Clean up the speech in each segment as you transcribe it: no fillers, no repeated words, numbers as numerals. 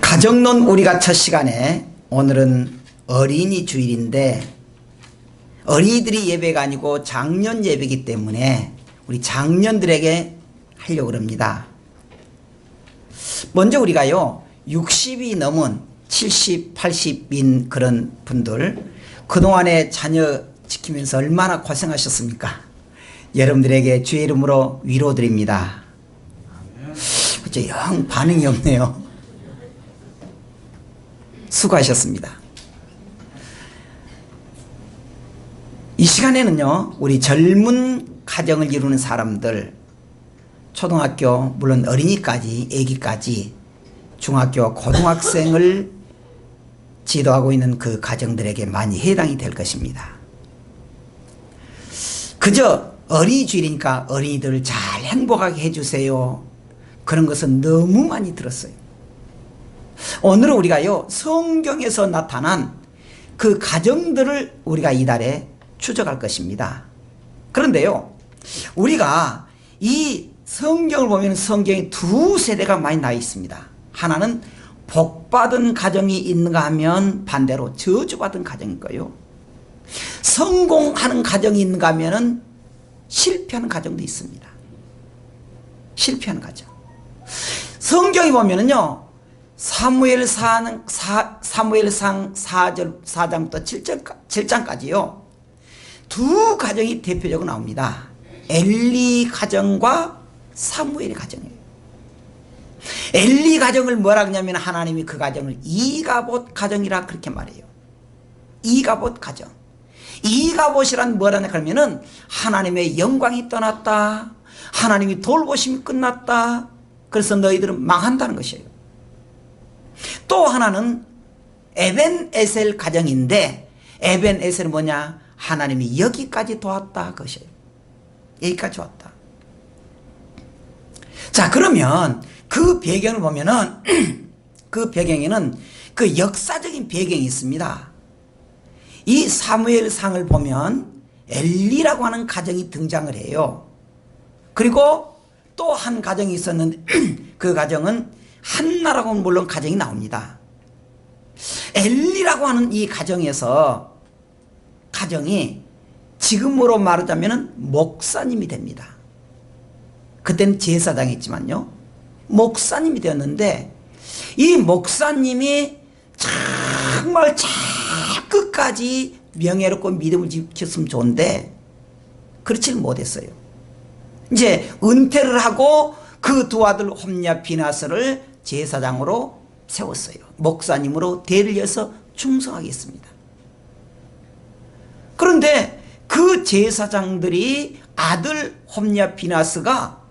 가정론 우리가 첫 시간에 오늘은 어린이 주일인데 어린이들이 예배가 아니고 장년 예배이기 때문에 우리 장년들에게 하려고 합니다. 먼저 우리가요 60이 넘은 70, 80인 그런 분들 그동안에 자녀 지키면서 얼마나 고생하셨습니까? 여러분들에게 주의 이름으로 위로드립니다. 어째 영 반응이 없네요. 수고하셨습니다. 이 시간에는요 우리 젊은 가정을 이루는 사람들 초등학교 물론 어린이까지 아기까지 중학교 고등학생을 지도하고 있는 그 가정들에게 많이 해당이 될 것입니다. 그저 어린이 주일이니까 어린이들을 잘 행복하게 해주세요 그런 것은 너무 많이 들었어요. 오늘은 우리가요 성경에서 나타난 그 가정들을 우리가 이달에 추적할 것입니다. 그런데요 우리가 이 성경을 보면 성경에 두 세대가 많이 나와 있습니다. 하나는 복받은 가정이 있는가 하면 반대로 저주받은 가정일 거예요. 성공하는 가정이 있는가 하면 실패하는 가정도 있습니다. 실패하는 가정. 성경에 보면은요 사무엘상 4장부터 7장까지요 두 가정이 대표적으로 나옵니다. 엘리 가정과 사무엘의 가정이에요. 엘리 가정을 뭐라 그러냐면 하나님이 그 가정을 이가봇 가정이라 그렇게 말해요. 이가봇 가정. 이가봇이란 뭐라냐 그러면은 하나님의 영광이 떠났다. 하나님이 돌보심이 끝났다. 그래서 너희들은 망한다는 것이에요. 또 하나는 에벤에셀 가정인데 에벤에셀은 뭐냐? 하나님이 여기까지 도왔다 그것이에요. 여기까지 왔다. 자 그러면 그 배경을 보면은 그 배경에는 그 역사적인 배경이 있습니다. 이 사무엘상을 보면 엘리라고 하는 가정이 등장을 해요. 그리고 또 한 가정이 있었는데 그 가정은 한나라고 하는 물론 가정이 나옵니다. 엘리라고 하는 이 가정에서 가정이 지금으로 말하자면 목사님이 됩니다. 그때는 제사장이었지만요 목사님이 되었는데 이 목사님이 정말 끝까지 명예롭고 믿음을 지켰으면 좋은데 그렇지는 못했어요. 이제 은퇴를 하고 그 두 아들 홈냐 비나스를 제사장으로 세웠어요. 목사님으로 대를 이어서 충성하겠습니다. 그런데 그 제사장들이 아들 홈냐 비나스가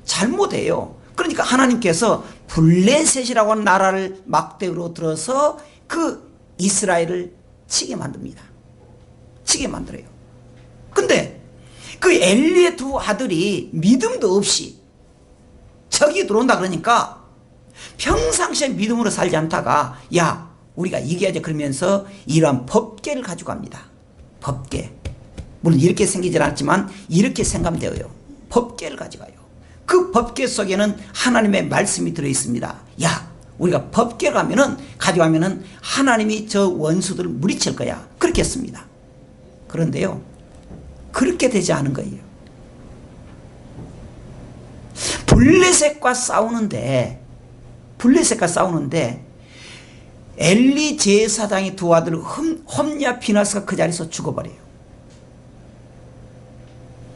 잘못해요. 그러니까 하나님께서 블레셋이라고 하는 나라를 막대로 들어서 그 이스라엘을 치게 만듭니다. 치게 만들어요. 근데 그 엘리의 두 아들이 믿음도 없이 적이 들어온다 그러니까 평상시에 믿음으로 살지 않다가 야 우리가 이겨야지 그러면서 이러한 법궤를 가지고 갑니다. 법궤. 물론 이렇게 생기질 않았지만 이렇게 생각되어요. 법궤를 가져가요. 그 법궤 속에는 하나님의 말씀이 들어있습니다. 야 우리가 법궤 가져가면은 하나님이 저 원수들을 물리칠 거야. 그렇게 했습니다. 그런데요 그렇게 되지 않은 거예요. 블레셋과 싸우는데 엘리 제사장의 두 아들 홈냐 비나스가 그 자리에서 죽어버려요.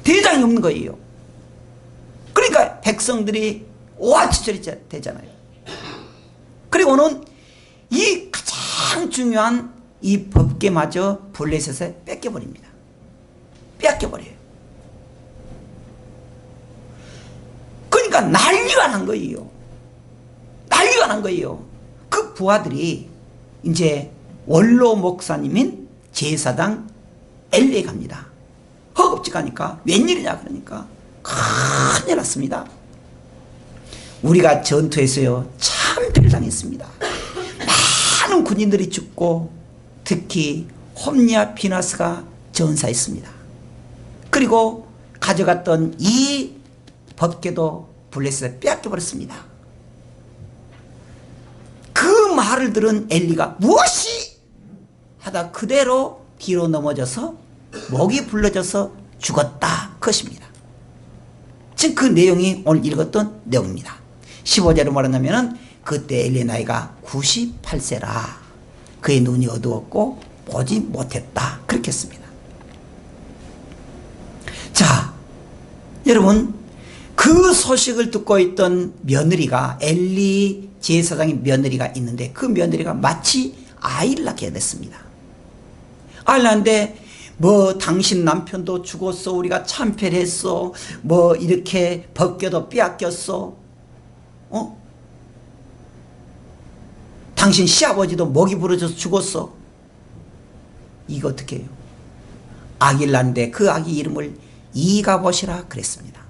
대장이 없는 거예요. 그러니까 백성들이 오한치절이 되잖아요. 그리고는 이 가장 중요한 이 법궤마저 블레셋에 뺏겨버립니다. 뺏겨버려요. 그러니까 난리가 난 거예요. 난리가 난 거예요. 그 부하들이 이제 원로 목사님인 제사장 엘리에 갑니다. 허겁지겁하니까 웬일이냐 그러니까 큰일 났습니다. 우리가 전투에서요 참패를 당했습니다. 많은 군인들이 죽고 특히 홈냐 비나스가 전사했습니다. 그리고 가져갔던 이 법궤도 블레셋에 빼앗겨버렸습니다. 그 말을 들은 엘리가 무엇이 하다 그대로 뒤로 넘어져서 목이 불러져서 죽었다 그것입니다. 지금 그 내용이 오늘 읽었던 내용입니다. 15절로 말하자면 그때 엘리의 나이가 98세라 그의 눈이 어두웠고 보지 못했다 그렇게 했습니다. 자, 여러분, 그 소식을 듣고 있던 며느리가, 엘리 제사장의 며느리가 있는데 그 며느리가 마치 아이를 낳게 됐습니다. 아이를 낳는데 뭐 당신 남편도 죽었어, 우리가 참패를 했어, 뭐 이렇게 벗겨도 빼앗겼어, 당신 시아버지도 목이 부러져서 죽었어. 이거 어떻게 해요? 아기를 낳는데 그 아기 이름을 이가봇이라 그랬습니다.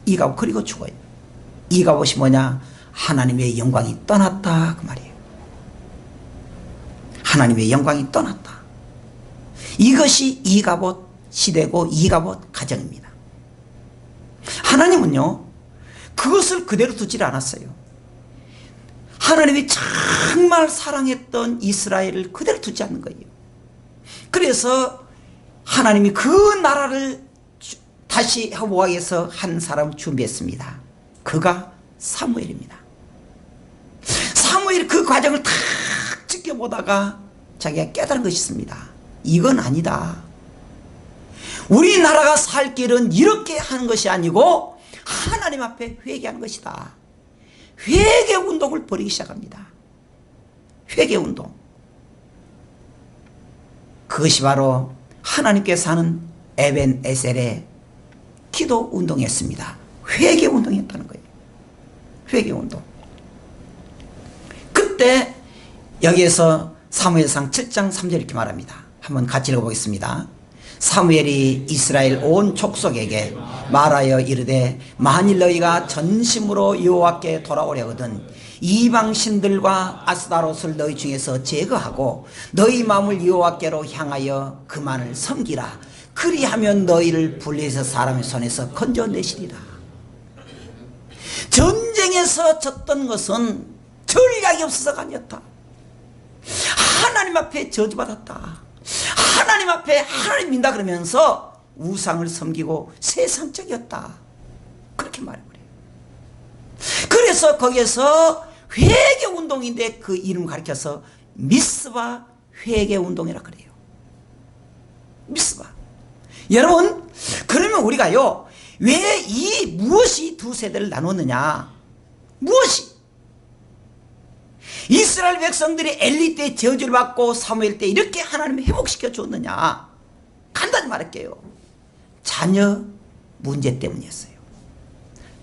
이가봇, 그리고 죽어요. 이가봇이 뭐냐? 하나님의 영광이 떠났다 그 말이에요. 하나님의 영광이 떠났다. 이것이 이가봇 시대고 이가봇 가정입니다. 하나님은요 그것을 그대로 두질 않았어요. 하나님이 정말 사랑했던 이스라엘을 그대로 두지 않는 거예요. 그래서 하나님이 그 나라를 다시 회복하기 위해서 한 사람을 준비했습니다. 그가 사무엘입니다. 사무엘이 그 과정을 탁 지켜보다가 자기가 깨달은 것이 있습니다. 이건 아니다. 우리나라가 살 길은 이렇게 하는 것이 아니고 하나님 앞에 회개하는 것이다. 회개 운동을 벌이기 시작합니다. 회개 운동. 그것이 바로 하나님께서 하는 에벤에셀의 기도 운동이었습니다. 회개 운동이었다는 거예요. 회개 운동. 그때 여기에서 사무엘상 7장 3절 이렇게 말합니다. 한번 같이 읽어보겠습니다. 사무엘이 이스라엘 온 족속에게 말하여 이르되 만일 너희가 전심으로 여호와께 돌아오려거든 이방 신들과 아스타롯을 너희 중에서 제거하고 너희 마음을 여호와께로 향하여 그만을 섬기라. 그리하면 너희를 블레셋 사람의 손에서 건져내시리라. 전쟁에서 졌던 것은 전략이 없어서가 아니었다. 하나님 앞에 저주받았다. 하나님 앞에 하나님 믿는다 그러면서 우상을 섬기고 세상적이었다. 그렇게 말해버려요. 그래서 거기에서 회개운동인데 그 이름을 가리켜서 미스바 회개운동이라 그래요. 미스바. 여러분, 그러면 우리가요 왜 이 무엇이 두 세대를 나눴느냐? 무엇이? 이스라엘 백성들이 엘리 때 저주를 받고 사무엘 때 이렇게 하나님이 회복시켜 줬느냐? 간단히 말할게요. 자녀 문제 때문이었어요.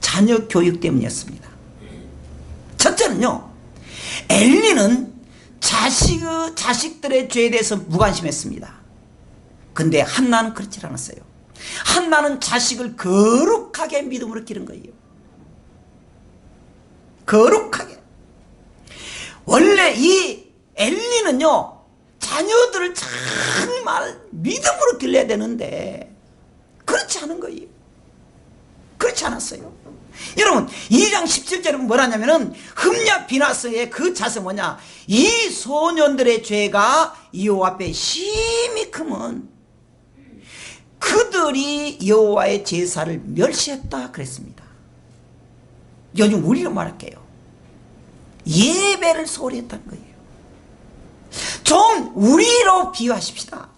자녀 교육 때문이었습니다. 첫째는요, 엘리는 자식들의 죄에 대해서 무관심했습니다. 근데 한나는 그렇지 않았어요. 한나는 자식을 거룩하게 믿음으로 기른 거예요. 거룩하게. 원래 이 엘리는요 자녀들을 정말 믿음으로 길러야 되는데 그렇지 않은 거예요. 그렇지 않았어요. 여러분 2장 17절은 뭐라냐면은 흠냐 비나스의 그 자세 뭐냐, 이 소년들의 죄가 여호와 앞에 심히 크면 그들이 여호와의 제사를 멸시했다 그랬습니다. 요즘 우리로 말할게요. 예배를 소홀히 했다는 거예요. 좀 우리로 비유하십시다.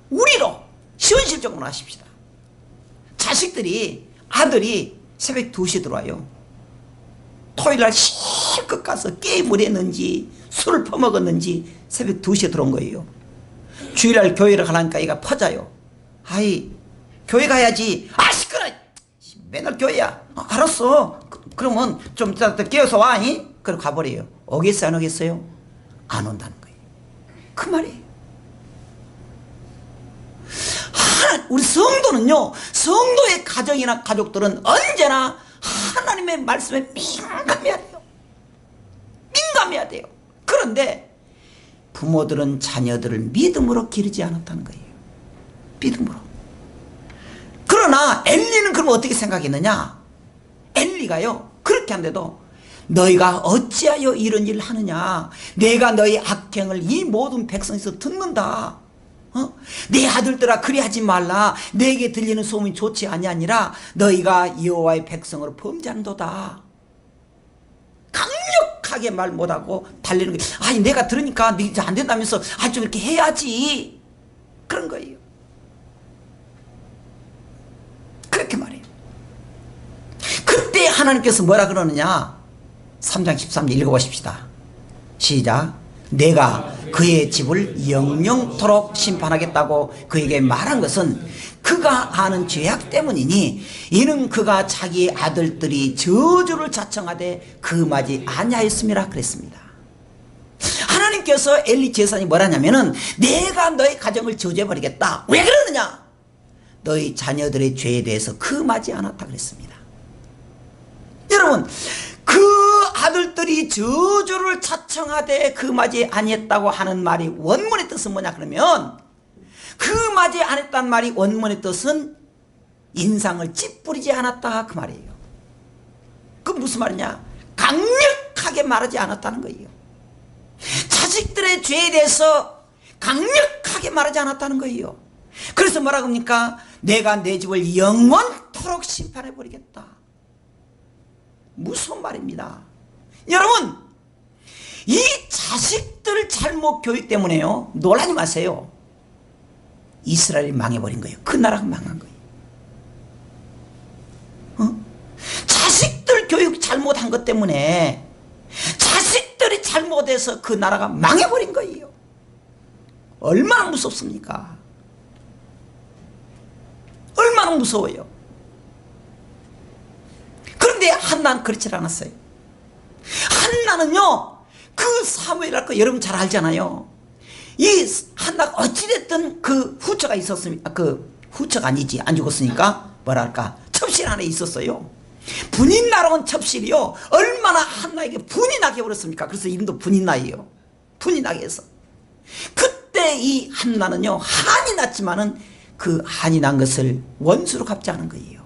우리로 현실적으로 하십시다. 자식들이, 아들이 새벽 2시에 들어와요. 토요일날 실컷 가서 게임을 했는지 술을 퍼먹었는지 새벽 2시에 들어온 거예요. 주일날 교회를 가라니까 얘가 퍼져요. 아이 교회 가야지. 아 시끄러, 맨날 교회야. 알았어. 그러면 좀 이따 깨어서 와. 그럼 가버려요. 오겠어요 안 오겠어요? 안 온다는 거예요. 그 말이에요. 우리 성도는요, 성도의 가정이나 가족들은 언제나 하나님의 말씀에 민감해야 돼요. 민감해야 돼요. 그런데 부모들은 자녀들을 믿음으로 기르지 않았다는 거예요. 믿음으로. 그러나 엘리는 그럼 어떻게 생각했느냐? 엘리가요 그렇게 한데도 너희가 어찌하여 이런 일을 하느냐? 내가 너희 악행을 이 모든 백성에서 듣는다. 내 아들들아 그리하지 말라. 내게 들리는 소문이 좋지 아니하니라. 너희가 여호와의 백성으로 범죄한도다. 강력하게 말 못하고 달리는 거예요. 아니 내가 들으니까 이제 안 된다면서 좀 이렇게 해야지. 그런 거예요. 그렇게 말해요. 그때 하나님께서 뭐라 그러느냐? 3장 13절 읽어보십시다. 시작. 내가 그의 집을 영영토록 심판하겠다고 그에게 말한 것은 그가 아는 죄악 때문이니 이는 그가 자기의 아들들이 저주를 자청하되 금하지 아니하였음이라 그랬습니다. 하나님께서 엘리 제사장이 뭐라냐면은 내가 너의 가정을 저주해버리겠다. 왜 그러느냐? 너희 자녀들의 죄에 대해서 금하지 않았다 그랬습니다. 여러분 그 아들들이 저주를 자청하되 금하지 아니했다고 하는 말이 원문의 뜻은 뭐냐 그러면 금하지 않았다는 말이 원문의 뜻은 인상을 찌푸리지 않았다 그 말이에요. 그 무슨 말이냐? 강력하게 말하지 않았다는 거예요. 자식들의 죄에 대해서 강력하게 말하지 않았다는 거예요. 그래서 뭐라고 합니까? 내가 내 집을 영원토록 심판해버리겠다. 무슨 말입니다. 여러분 이 자식들 잘못 교육 때문에요 놀라지 마세요. 이스라엘이 망해버린 거예요. 그 나라가 망한 거예요. 자식들 교육 잘못한 것 때문에 자식들이 잘못해서 그 나라가 망해버린 거예요. 얼마나 무섭습니까? 얼마나 무서워요. 그런데 한나는 그렇지 않았어요. 한나는요 그 사무엘할 거 여러분 잘 알잖아요. 이 한나가 어찌됐든 그 후처가 있었습니다. 그 후처가 아니지 안 죽었으니까 뭐랄까 첩실 안에 있었어요. 분이 날아온 첩실이요 얼마나 한나에게 분이 나게 버렸습니까? 그래서 이름도 분이 나이에요. 분이 나게 해서 그때 이 한나는요 한이 났지만은 그 한이 난 것을 원수로 갚지 않은 거예요.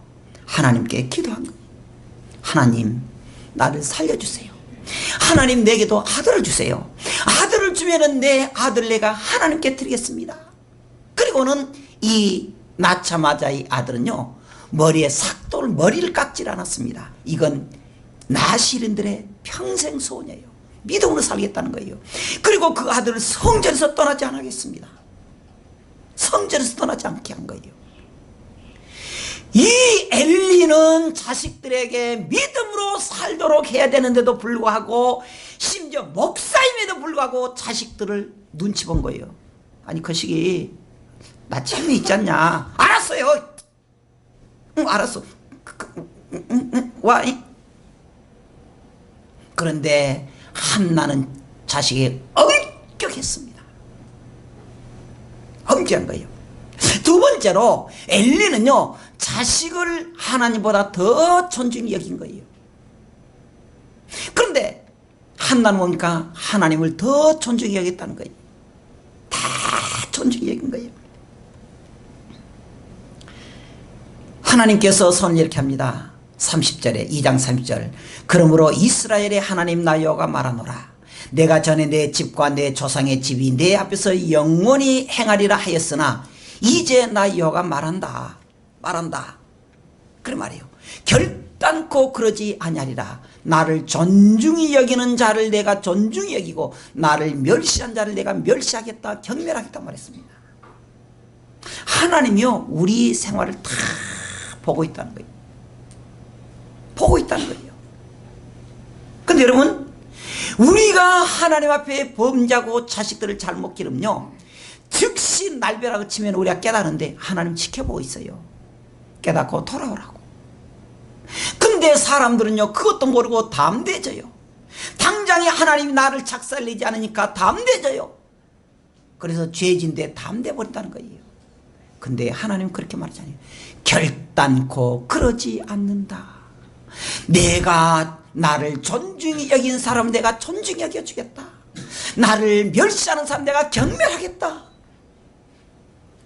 하나님께 기도한 거예요. 하나님 나를 살려주세요. 하나님 내게도 아들을 주세요. 아들을 주면은 내 아들 내가 하나님께 드리겠습니다. 그리고는 이 낳자마자 이 아들은요 머리에 삭도를 머리를 깎질 않았습니다. 이건 나시린들의 평생 소원이에요. 믿음으로 살겠다는 거예요. 그리고 그 아들을 성전에서 떠나지 않겠습니다. 성전에서 떠나지 않게 한 거예요. 이 엘리는 자식들에게 믿음으로 살도록 해야 되는데도 불구하고 심지어 목사임에도 불구하고 자식들을 눈치 본 거예요. 아니 그 시기 나 재미 있지 않냐? 알았어요. 알았어. 와. 그런데 한나는 자식이 엄격했습니다. 엄격한 거예요. 두 번째로 엘리는요 자식을 하나님보다 더 존중히 여긴 거예요. 그런데 한나는 보니까 하나님을 더 존중히 여겼다는 거예요. 다 존중히 여긴 거예요. 하나님께서 선을 이렇게 합니다. 30절에 2장 30절 그러므로 이스라엘의 하나님 나 여호와가 말하노라 내가 전에 내 집과 내 조상의 집이 내 앞에서 영원히 행하리라 하였으나 이제 나 여호와가 말한다 그래 말이에요. 결단코 그러지 아니하리라. 나를 존중히 여기는 자를 내가 존중히 여기고 나를 멸시한 자를 내가 멸시하겠다 경멸하겠다 말했습니다. 하나님이요 우리 생활을 다 보고 있다는 거예요. 보고 있다는 거예요. 근데 여러분 우리가 하나님 앞에 범죄하고 자식들을 잘못 기르면요 즉시 날벼락을 치면 우리가 깨달는데 하나님 지켜보고 있어요. 깨닫고 돌아오라고. 근데 사람들은요 그것도 모르고 담대져요. 당장에 하나님이 나를 작살내지 않으니까 담대져요. 그래서 죄진데 담대버린다는 거예요. 근데 하나님은 그렇게 말하잖아요. 결단코 그러지 않는다. 내가 나를 존중히 여긴 사람 내가 존중히 여겨주겠다. 나를 멸시하는 사람 내가 경멸하겠다.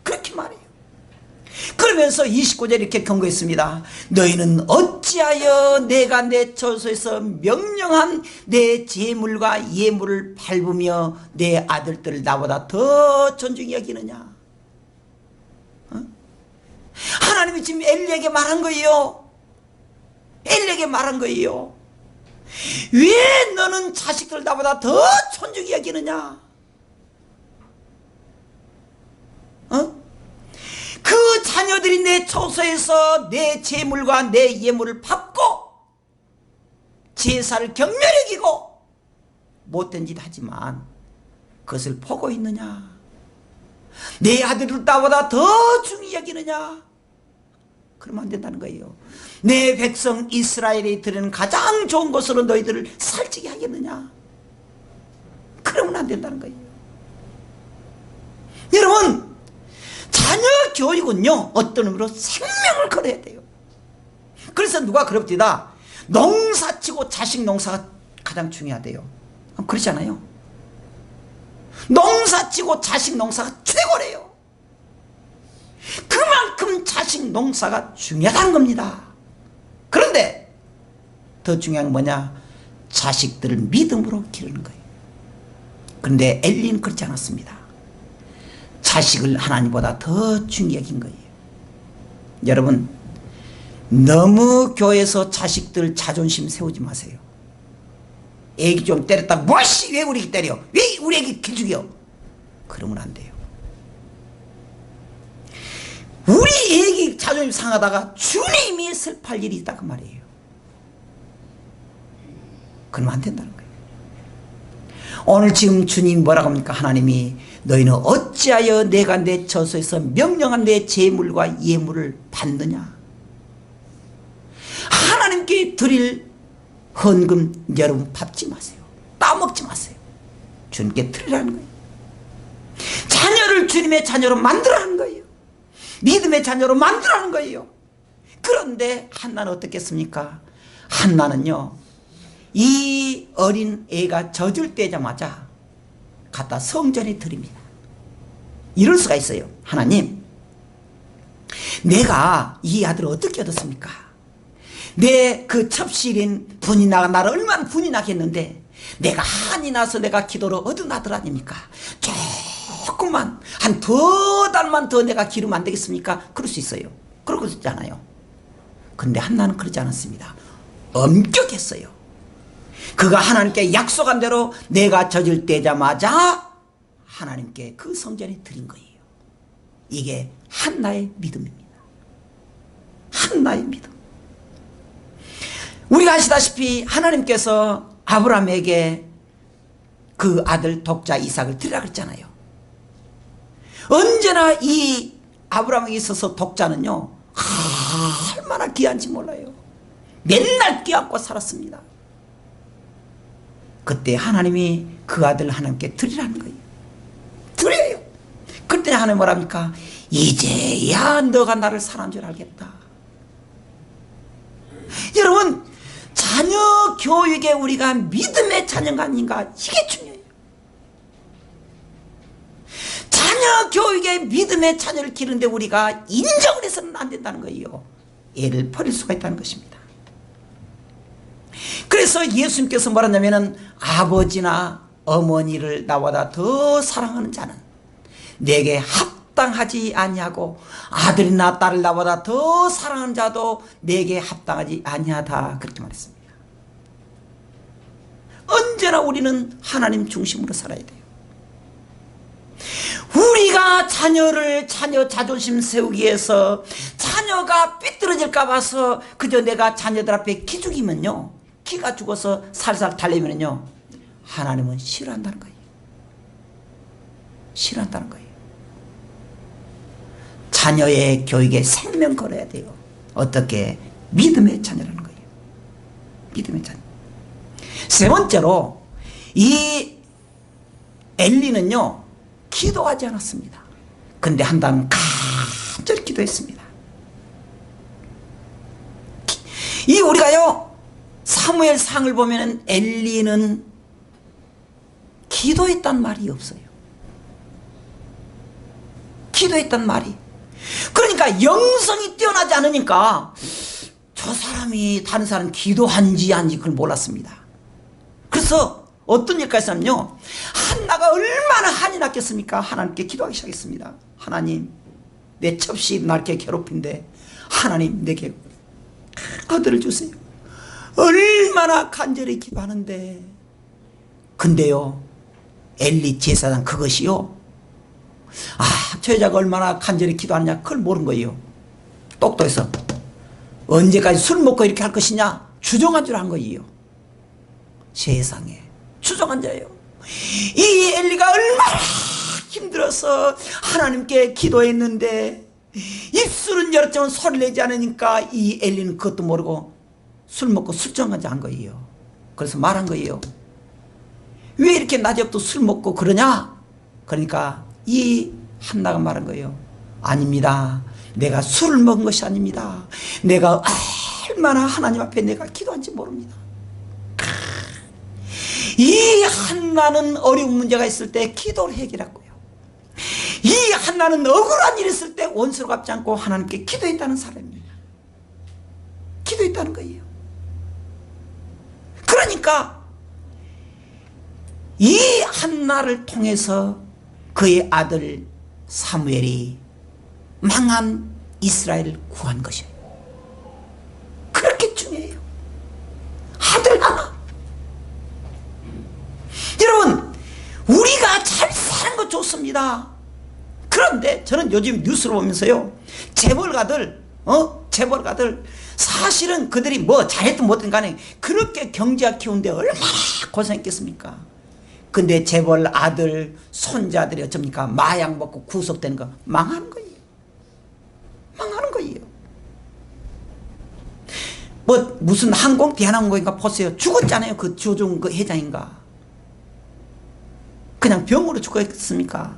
그렇게 말해요. 그러면서 29절 이렇게 경고했습니다. 너희는 어찌하여 내가 내 처소에서 명령한 내 제물과 예물을 밟으며 내 아들들을 나보다 더 존중히 여기느냐. 하나님이 지금 엘리에게 말한 거예요. 엘리에게 말한 거예요. 왜 너는 자식들 나보다 더 존중히 여기느냐. 그 자녀들이 내 처소에서 내 제물과 내 예물을 밟고 제사를 경멸히 여기고 못된 짓 하지만 그것을 보고 있느냐. 내 아들을 나보다 더 중히 여기느냐. 그러면 안 된다는 거예요. 내 백성 이스라엘이 드리는 가장 좋은 것으로 너희들을 살찌게 하겠느냐. 그러면 안 된다는 거예요. 여러분, 자녀 교육은요 어떤 의미로 생명을 걸어야 돼요. 그래서 누가 그럽디다. 농사치고 자식 농사가 가장 중요하대요. 그렇잖아요. 농사치고 자식 농사가 최고래요. 그만큼 자식 농사가 중요하다는 겁니다. 그런데 더 중요한 건 뭐냐. 자식들을 믿음으로 기르는 거예요. 그런데 엘리는 그렇지 않았습니다. 자식을 하나님보다 더 중요히 여긴 거예요. 여러분, 너무 교회에서 자식들 자존심 세우지 마세요. 애기 좀 때렸다. 뭐씨 왜 우리 애기 때려? 왜 우리 애기 기죽여? 그러면 안 돼요. 우리 애기 자존심 상하다가 주님이 슬퍼할 일이 있다 그 말이에요. 그러면 안 된다는 거예요. 오늘 지금 주님 뭐라고 합니까? 하나님이 너희는 어찌하여 내가 내 처소에서 명령한 내 제물과 예물을 받느냐. 하나님께 드릴 헌금 여러분 밟지 마세요. 따먹지 마세요. 주님께 드리라는 거예요. 자녀를 주님의 자녀로 만들어라는 거예요. 믿음의 자녀로 만들어라는 거예요. 그런데 한나는 어떻겠습니까? 한나는요 이 어린 애가 젖을 떼자마자 갖다 성전에 드립니다. 이럴 수가 있어요. 하나님, 내가 이 아들을 어떻게 얻었습니까? 내 그 첩실인 분이 나가 나를 얼마나 분이 나겠는데 내가 한이 나서 내가 기도로 얻은 아들 아닙니까? 조금만 한 두 달만 더 내가 기르면 안 되겠습니까? 그럴 수 있어요. 그럴 수 있잖아요. 근데 한나는 그러지 않았습니다. 엄격했어요. 그가 하나님께 약속한 대로 내가 젖을 떼자마자 하나님께 그 성전에 드린 거예요. 이게 한나의 믿음입니다. 한나의 믿음. 우리가 아시다시피 하나님께서 아브라함에게 그 아들 독자 이삭을 드리라 그랬잖아요. 언제나 이 아브라함에게 있어서 독자는요 얼마나 귀한지 몰라요. 맨날 끼안고 살았습니다. 그때 하나님이 그 아들 하나님께 드리라는 거예요. 드려요. 그때 하나님 뭐랍니까? 이제야 너가 나를 사랑한 줄 알겠다. 여러분, 자녀 교육에 우리가 믿음의 자녀가 아닌가, 이게 중요해요. 자녀 교육에 믿음의 자녀를 기르는데 우리가 인정을 해서는 안 된다는 거예요. 애를 버릴 수가 있다는 것입니다. 그래서 예수님께서 뭐라냐면은 아버지나 어머니를 나보다 더 사랑하는 자는 내게 합당하지 아니하고 아들이나 딸을 나보다 더 사랑하는 자도 내게 합당하지 아니하다, 그렇게 말했습니다. 언제나 우리는 하나님 중심으로 살아야 돼요. 우리가 자녀 자존심 세우기 위해서 자녀가 삐뚤어질까 봐서 그저 내가 자녀들 앞에 기죽이면요, 기가 죽어서 살살 달래면요 하나님은 싫어한다는 거예요. 싫어한다는 거예요. 자녀의 교육에 생명 걸어야 돼요. 어떻게? 믿음의 자녀라는 거예요. 믿음의 자녀. 세 번째로 이 엘리는요 기도하지 않았습니다. 근데 한다면 간절히 기도했습니다. 이 우리가요 사무엘상을 보면은 엘리는 기도했단 말이 없어요. 기도했단 말이. 그러니까 영성이 뛰어나지 않으니까 저 사람이 다른 사람 기도한지 아닌지 그걸 몰랐습니다. 그래서 어떤 일까지 했냐면요, 한나가 얼마나 한이 났겠습니까? 하나님께 기도하기 시작했습니다. 하나님, 내 첩시 나를 괴롭힌데 하나님 내게 아들을 주세요. 얼마나 간절히 기도하는데. 근데요, 엘리 제사장 그것이요, 저 여자가 얼마나 간절히 기도하느냐 그걸 모르는 거예요. 똑똑해서 언제까지 술 먹고 이렇게 할 것이냐 주정한 줄 한 거예요. 세상에, 주정한 자예요. 이 엘리가 얼마나 힘들어서 하나님께 기도했는데 입술은 열었지만 소리를 내지 않으니까 이 엘리는 그것도 모르고 술 먹고 술정한 자 한 거예요. 그래서 말한 거예요. 왜 이렇게 낮에부터 술 먹고 그러냐? 그러니까 이 한나가 말한 거예요. 아닙니다. 내가 술을 먹은 것이 아닙니다. 내가 얼마나 하나님 앞에 내가 기도한지 모릅니다. 이 한나는 어려운 문제가 있을 때 기도를 해결했고요, 이 한나는 억울한 일이 있을 때 원수로 갚지 않고 하나님께 기도했다는 사람입니다. 기도했다는 거예요. 그러니까 이 한나를 통해서 그의 아들 사무엘이 망한 이스라엘을 구한 것이에요. 그렇게 중요해요. 아들 하나. 여러분, 우리가 잘 사는 거 좋습니다. 그런데 저는 요즘 뉴스를 보면서요, 재벌가들 사실은 그들이 뭐 잘했든 못했든 간에 그렇게 경제가 키우는데 얼마나 고생했겠습니까? 근데 재벌 아들 손자들이 어쩝니까? 마약 먹고 구속되는 거 망하는 거예요. 망하는 거예요. 뭐 무슨 항공 대한항공인가 보세요. 죽었잖아요. 그 조종 그 회장인가. 그냥 병으로 죽었습니까?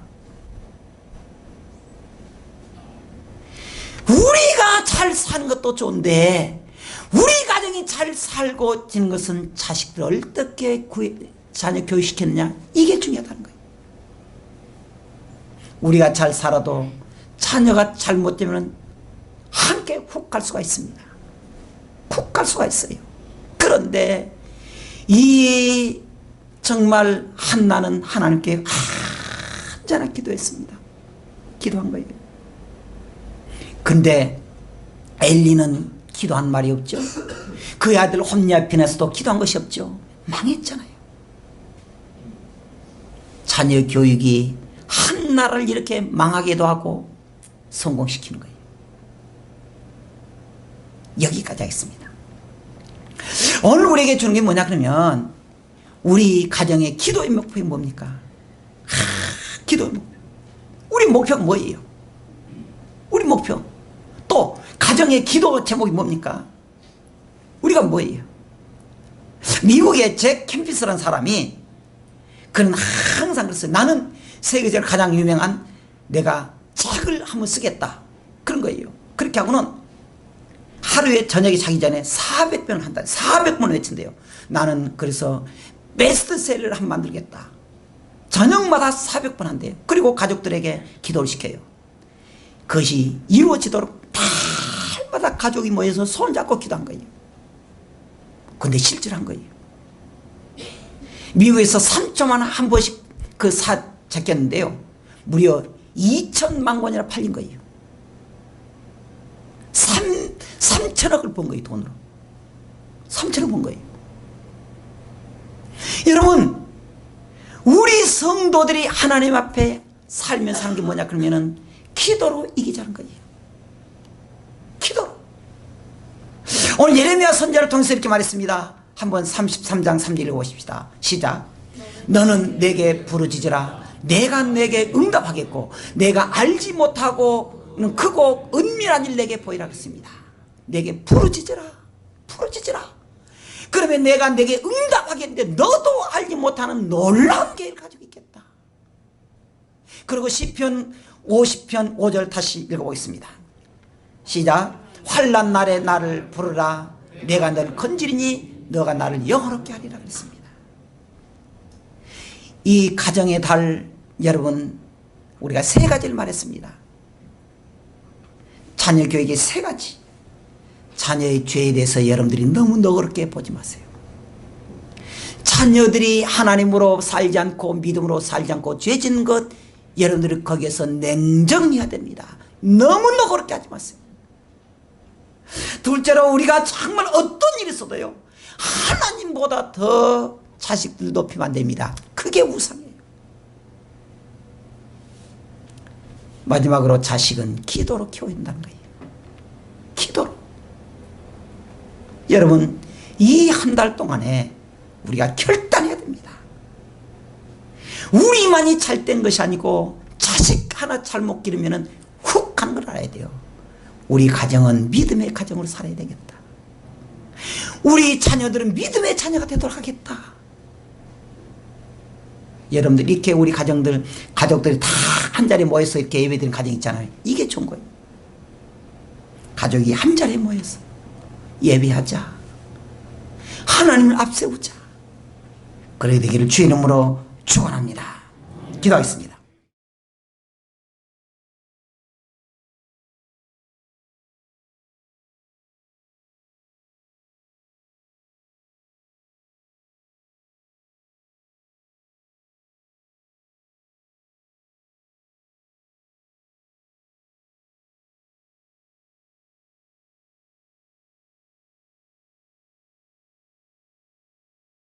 우리가 잘 사는 것도 좋은데 우리 가정이 잘 살고 지는 것은 자식들 어떻게 자녀 교육시켰느냐, 이게 중요하다는 거예요. 우리가 잘 살아도 자녀가 잘못되면 함께 훅 갈 수가 있습니다. 훅 갈 수가 있어요. 그런데 이 정말 한나는 하나님께 언제나 기도했습니다. 기도한 거예요. 근데 엘리는 기도한 말이 없죠. 그의 아들 홈리와 비나스도 기도한 것이 없죠. 망했잖아요. 자녀 교육이 한 나라를 이렇게 망하게도 하고 성공시키는 거예요. 여기까지 하겠습니다. 오늘 우리에게 주는 게 뭐냐 그러면, 우리 가정의 기도의 목표가 뭡니까? 기도의 목표. 우리 목표가 뭐예요? 우리 목표. 또 가정의 기도 제목이 뭡니까? 우리가 뭐예요? 미국의 잭 캠피스라는 사람이 그는 항상 그랬어요. 나는 세계적으로 가장 유명한 내가 책을 한번 쓰겠다. 그런 거예요. 그렇게 하고는 하루에 저녁에 자기 전에 400번을 한다. 400번을 외친대요. 나는 그래서 베스트셀러를 한번 만들겠다. 저녁마다 400번 한대요. 그리고 가족들에게 기도를 시켜요. 그것이 이루어지도록 달마다 가족이 모여서 손을 잡고 기도한 거예요. 근데 실제로 한 거예요. 미국에서 3초만 한 번씩 그 제꼈는데요, 무려 2천만 권이나 팔린 거예요. 3천억을 번 거예요. 돈으로 3천억 번 거예요. 여러분, 우리 성도들이 하나님 앞에 살면서 하는 게 뭐냐 그러면은 기도로 이기자는 거예요. 기도로. 오늘 예레미야 선지자를 통해서 이렇게 말했습니다. 한번 33장 3절 읽어보십시다. 시작. 너는 내게 부르짖으라. 내가 내게 응답하겠고 내가 알지 못하고는 크고 은밀한 일 내게 보이라 했습니다. 내게 부르짖으라. 부르짖으라. 그러면 내가 내게 응답하겠는데 너도 알지 못하는 놀라운 계획을 가지고 있겠다. 그리고 시편 50편 5절 다시 읽어보겠습니다. 시작. 환난 날에 나를 부르라. 내가 너를 건지리니 너가 나를 영화롭게 하리라 그랬습니다. 이 가정의 달, 여러분, 우리가 세 가지를 말했습니다. 자녀 교육의 세 가지. 자녀의 죄에 대해서 여러분들이 너무 너그럽게 보지 마세요. 자녀들이 하나님으로 살지 않고 믿음으로 살지 않고 죄 짓는 것, 여러분들이 거기에서 냉정해야 됩니다. 너무 너그럽게 하지 마세요. 둘째로, 우리가 정말 어떤 일이 있어도요, 하나님보다 더 자식들 높이면 안 됩니다. 그게 우상이에요. 마지막으로, 자식은 기도로 키워야 된다는 거예요. 기도로. 여러분, 이 한 달 동안에 우리가 결단해야 됩니다. 우리만이 잘된 것이 아니고 자식 하나 잘못 기르면 훅 가는 걸 알아야 돼요. 우리 가정은 믿음의 가정으로 살아야 되겠다. 우리 자녀들은 믿음의 자녀가 되도록 하겠다. 여러분들, 이렇게 우리 가족들이 다 한자리에 모여서 이렇게 예배드리는 가정 있잖아요. 이게 좋은 거예요. 가족이 한자리에 모여서 예배하자. 하나님을 앞세우자. 그래야 되기를 주의 이름으로 축원합니다. 기도하겠습니다.